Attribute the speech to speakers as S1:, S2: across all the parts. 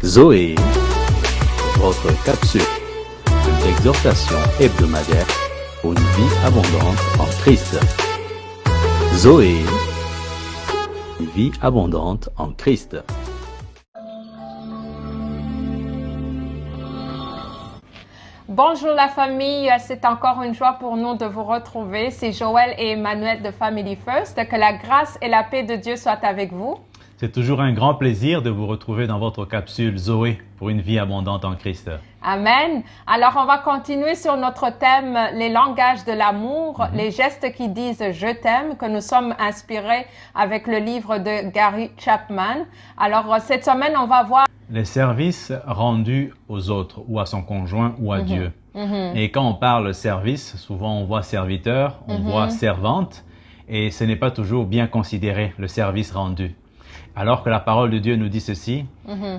S1: Zoé, votre capsule d'exhortation hebdomadaire pour une vie abondante en Christ. Zoé, une vie abondante en Christ.
S2: Bonjour la famille, c'est encore une joie pour nous de vous retrouver. C'est Joël et Emmanuel de Family First. Que la grâce et la paix de Dieu soient avec vous.
S3: C'est toujours un grand plaisir de vous retrouver dans votre capsule Zoé pour une vie abondante en Christ.
S2: Amen. Alors, on va continuer sur notre thème, les langages de l'amour, les gestes qui disent « je t'aime », que nous sommes inspirés avec le livre de Gary Chapman. Alors, cette semaine, on va voir
S3: les services rendus aux autres ou à son conjoint ou à Dieu. Et quand on parle service, souvent on voit serviteur, on voit servante, et ce n'est pas toujours bien considéré, le service rendu. Alors que la parole de Dieu nous dit ceci,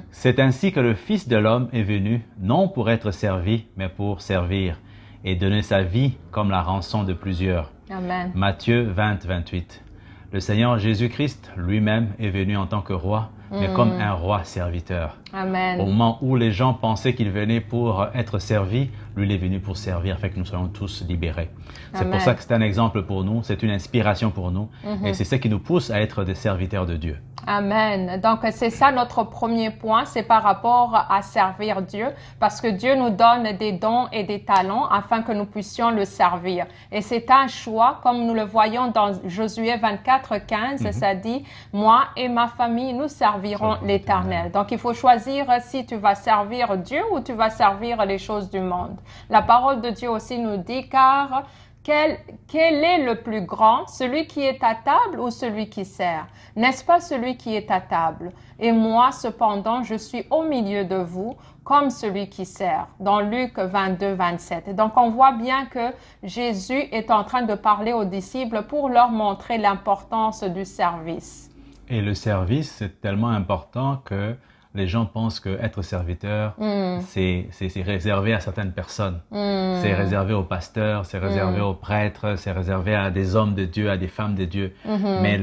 S3: c'est ainsi que le Fils de l'homme est venu, non pour être servi, mais pour servir, et donner sa vie comme la rançon de plusieurs.
S2: Amen.
S3: Matthieu 20, 28. Le Seigneur Jésus-Christ lui-même est venu en tant que roi, mais comme un roi serviteur.
S2: Amen.
S3: Au moment où les gens pensaient qu'il venait pour être servi, lui il est venu pour servir afin que nous soyons tous libérés. C'est pour ça que c'est un exemple pour nous, c'est une inspiration pour nous et c'est ça qui nous pousse à être des serviteurs de Dieu.
S2: Amen. Donc, c'est ça notre premier point, c'est par rapport à servir Dieu, parce que Dieu nous donne des dons et des talents afin que nous puissions le servir. Et c'est un choix, comme nous le voyons dans Josué 24, 15, ça dit, « Moi et ma famille, nous servirons l'Éternel. » Donc, il faut choisir si tu vas servir Dieu ou tu vas servir les choses du monde. La parole de Dieu aussi nous dit, car quel est le plus grand, celui qui est à table ou celui qui sert? N'est-ce pas celui qui est à table? Et moi, cependant, je suis au milieu de vous comme celui qui sert. Dans Luc 22, 27. Et donc, on voit bien que Jésus est en train de parler aux disciples pour leur montrer l'importance du service.
S3: Et le service, c'est tellement important que les gens pensent qu'être serviteur, c'est réservé à certaines personnes. C'est réservé aux pasteurs, c'est réservé aux prêtres, c'est réservé à des hommes de Dieu, à des femmes de Dieu. Mais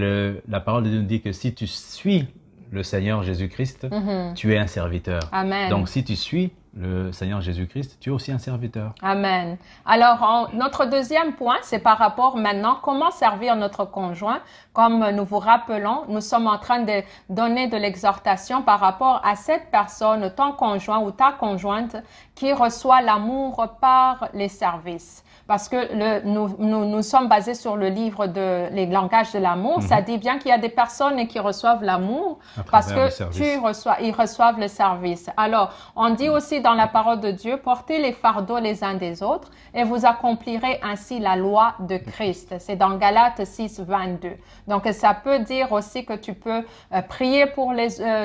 S3: la parole de Dieu nous dit que si tu suis le Seigneur Jésus-Christ, tu es un serviteur.
S2: Amen.
S3: Donc si tu suis le Seigneur Jésus-Christ, tu es aussi un serviteur.
S2: Amen. Alors, notre deuxième point, c'est par rapport maintenant, comment servir notre conjoint. Comme nous vous rappelons, nous sommes en train de donner de l'exhortation par rapport à cette personne, ton conjoint ou ta conjointe, qui reçoit l'amour par les services. Parce que nous sommes basés sur le livre de les langages de l'amour. Ça dit bien qu'il y a des personnes qui reçoivent l'amour parce que ils reçoivent le service. Alors, on dit aussi dans la parole de Dieu, portez les fardeaux les uns des autres et vous accomplirez ainsi la loi de Christ. C'est dans Galates 6, 22. Donc, ça peut dire aussi que tu peux prier pour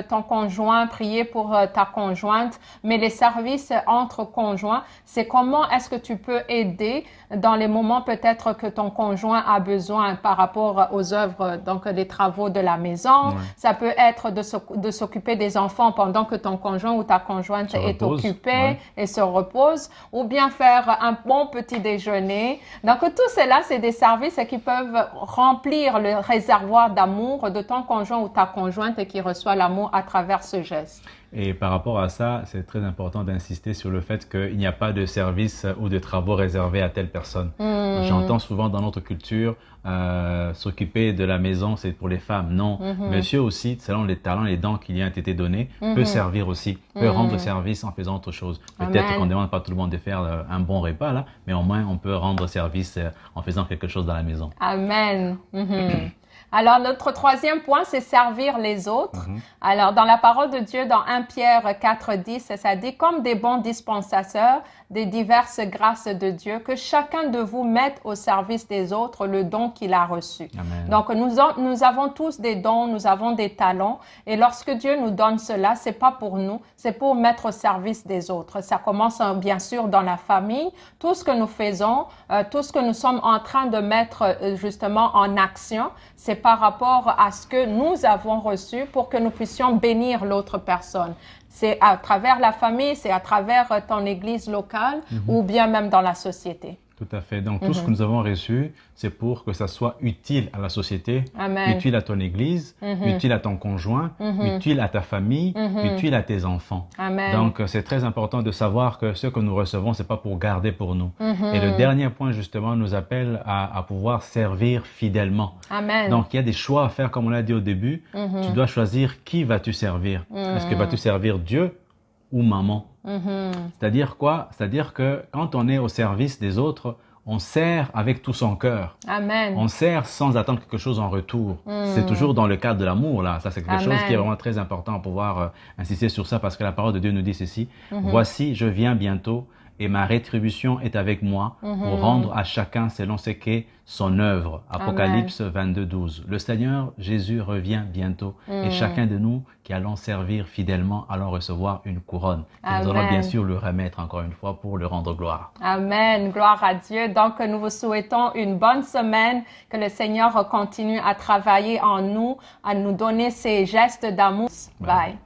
S2: ton conjoint, prier pour ta conjointe, mais les services entre conjoints, c'est comment est-ce que tu peux aider dans les moments peut-être que ton conjoint a besoin par rapport aux œuvres, donc les travaux de la maison. Ça peut être de s'occuper des enfants pendant que ton conjoint ou ta conjointe est occupé et se repose, ou bien faire un bon petit déjeuner. Donc tout cela, c'est des services qui peuvent remplir le réservoir d'amour de ton conjoint ou ta conjointe qui reçoit l'amour à travers ce geste.
S3: Et par rapport à ça, c'est très important d'insister sur le fait qu'il n'y a pas de service ou de travaux réservés à telle personne. J'entends souvent dans notre culture, s'occuper de la maison, c'est pour les femmes. Non, monsieur aussi, selon les talents et les dons qui lui ont été donnés, peut servir aussi, peut rendre service en faisant autre chose. Peut-être qu'on ne demande pas à tout le monde de faire un bon repas, là, mais au moins on peut rendre service en faisant quelque chose dans la maison.
S2: Amen. Alors, notre troisième point, c'est servir les autres. Alors, dans la parole de Dieu, dans 1 Pierre 4, 10, ça dit « Comme des bons dispensateurs des diverses grâces de Dieu, que chacun de vous mette au service des autres le don qu'il a reçu. » Donc, nous avons tous des dons, nous avons des talents. Et lorsque Dieu nous donne cela, c'est pas pour nous, c'est pour mettre au service des autres. Ça commence bien sûr dans la famille. Tout ce que nous faisons, tout ce que nous sommes en train de mettre justement en action, c'est par rapport à ce que nous avons reçu pour que nous puissions bénir l'autre personne. C'est à travers la famille, c'est à travers ton église locale ou bien même dans la société.
S3: Tout à fait. Donc, tout ce que nous avons reçu, c'est pour que ça soit utile à la société,
S2: Amen.
S3: utile à ton église, utile à ton conjoint, utile à ta famille, utile à tes enfants.
S2: Amen.
S3: Donc, c'est très important de savoir que ce que nous recevons, c'est pas pour garder pour nous. Et le dernier point, justement, nous appelle à pouvoir servir fidèlement.
S2: Amen.
S3: Donc, il y a des choix à faire, comme on l'a dit au début. Tu dois choisir qui vas-tu servir. Est-ce que vas-tu servir Dieu ou maman? C'est-à-dire quoi? C'est-à-dire que quand on est au service des autres, on sert avec tout son cœur.
S2: Amen.
S3: On sert sans attendre quelque chose en retour. C'est toujours dans le cadre de l'amour, là. Ça, c'est quelque chose qui est vraiment très important à pouvoir insister sur ça parce que la parole de Dieu nous dit ceci. Voici, je viens bientôt et ma rétribution est avec moi pour rendre à chacun selon ce qu'est son œuvre. Apocalypse 22, 12. Le Seigneur Jésus revient bientôt et chacun de nous qui allons servir fidèlement allons recevoir une couronne. Et nous allons bien sûr le remettre encore une fois pour le rendre gloire.
S2: Amen. Gloire à Dieu. Donc, nous vous souhaitons une bonne semaine, que le Seigneur continue à travailler en nous, à nous donner ces gestes d'amour. Bye.